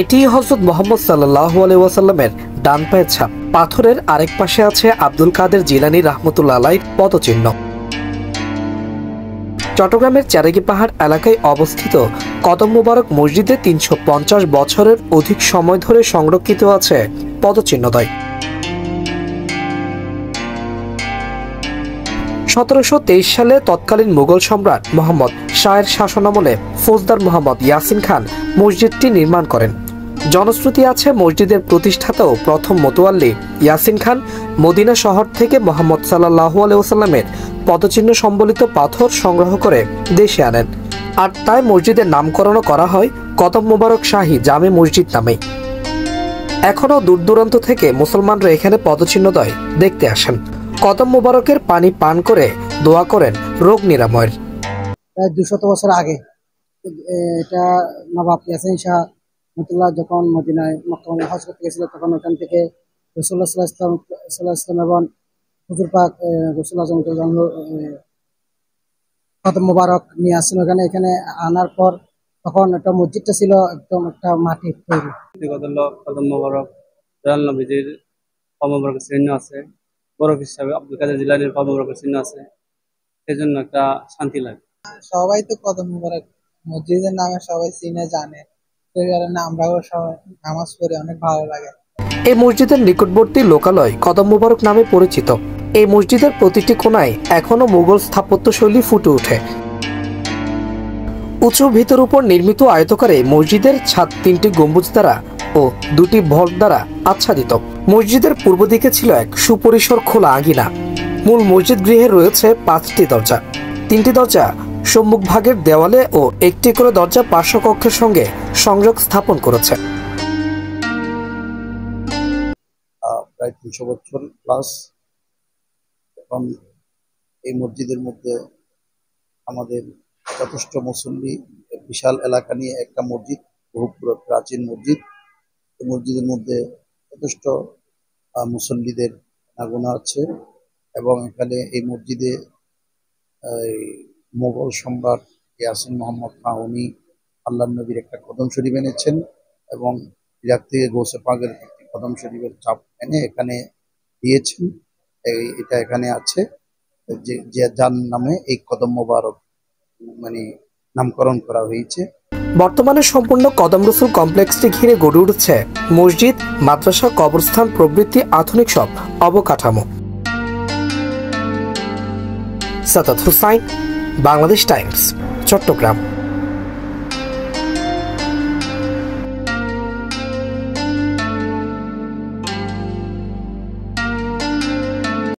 এটি হযরত মুহাম্মদ সাল্লাল্লাহু আলাইহি ওয়াসাল্লামের ডান পায়ের ছাপ। পাথরের আরেক পাশে আছে আব্দুল কাদের জিলানী রাহমাতুল্লাহ আলাইহির পদচিহ্ন। চট্টগ্রামের চেরাগি পাহাড় এলাকায় অবস্থিত কদম মুবারক মসজিদে ৩৫০ বছরের অধিক সময় ধরে সংরক্ষিত আছে পদচিহ্নদ্বয়। ১৭২৩ সালে তৎকালীন মুঘল সম্রাট মোহাম্মদ শাহের শাসনামলে ফৌজদার মোহাম্মদ ইয়াসিন খান মসজিদটি নির্মাণ করেন। জনশ্রুতি আছে মসজিদের প্রতিষ্ঠাতা ও প্রথম মতোয়াল্লি ইয়াসিন খান মদিনা শহর থেকে মুহাম্মদ সাল্লাল্লাহু আলাইহি ওয়াসাল্লামের পদচিহ্ন সম্বলিত পাথর সংগ্রহ করে দেশে আনেন, আর তাই মসজিদের নামকরণও করা হয় কদম মুবারক শাহী জামে মসজিদ নামে। এখনও দূর দূরান্ত থেকে মুসলমানরা এখানে পদচিহ্নদ্বয় দেখতে আসেন। কদম মুবারকের পানি পান করে দোয়া করেন রোগ নিরাময়ের। প্রায় ২০০ বছর আগে এটা নবাব ইয়াসিন শাহ রহমাতুল্লাহ যখন মদিনায় মক্কা হজ করতে গেছিল, তখন ওখান থেকে রাসূলুল্লাহ সাল্লাল্লাহু আলাইহি ওয়াসাল্লাম এবং হুজুর পাক রাসূলুল্লাহ কদম মুবারক নিয়ে আসছেন ওখানে। এখানে আনার পর তখন একটা মসজিদটা ছিল একদম একটা মাটির তৈরি। কদম মুবারক নবীজির কদম মুবারকের চিহ্ন আছে, বরফ হিসাবে আব্দুল কাদের জিলানীর কদম মুবারকের চিহ্ন আছে, সেই জন্য একটা শান্তি লাগে। সবাই তো কদম মুবারক মসজিদের নামে সবাই চিনে জানে, সেই কারণে আমরাও সবাই নামাজ পড়ে অনেক ভালো লাগে। এই মসজিদের নিকটবর্তী লোকালয় কদম মুবারক নামে পরিচিত। এই মসজিদের প্রতিটি কোণায় এখনো মুঘল স্থাপত্য শৈলী ফুটে ওঠে। উঁচু ভিতর উপর নির্মিত আয়তকারে মসজিদের ছাদ ৩টি গম্বুজ দ্বারা ও 2টি ভল্ট দ্বারা আচ্ছাদিত। মসজিদের পূর্ব দিকে ছিল এক সুপরিসর খোলা আঙিনা। মূল মসজিদ গৃহে রয়েছে 5টি দরজা। 3টি দরজা সম্মুখ ভাগের দেওয়ালে ও 1টি করে দরজা পার্শ্বকক্ষের সঙ্গে সংযোগ স্থাপন করেছে। প্রায় ৩০০ বছর প্লাস। এখন এই মসজিদের মধ্যে আমাদের যথেষ্ট মুসল্লি, বিশাল এলাকা নিয়ে একটা মসজিদ, বহু প্রাচীন মসজিদ। এই মসজিদের মধ্যে যথেষ্ট মুসল্লিদের আনাগোনা আছে এবং এখানে এই মসজিদে মোগল সম্রাট ইয়াসিন মোহাম্মদ খান উনি আল্লাহ নবীর একটা কদম শরীফ এনেছেন এবং ইরাক থেকে গৌসে পাকের একটি কদম শরীফের চাপ এনে এখানে দিয়েছেন। এটা এখানে আছে, যে যার নামে এই কদম মুবারক নামকরণ করা হয়েছে। বর্তমানে সম্পূর্ণ কদম রসুল কমপ্লেক্সটি ঘিরে গড়ে উঠছে মসজিদ, মাদ্রাসা, কবরস্থান প্রভৃতি আধুনিক সব অবকাঠামো। সাদাত হুসাইন, বাংলাদেশ টাইমস, চট্টগ্রাম।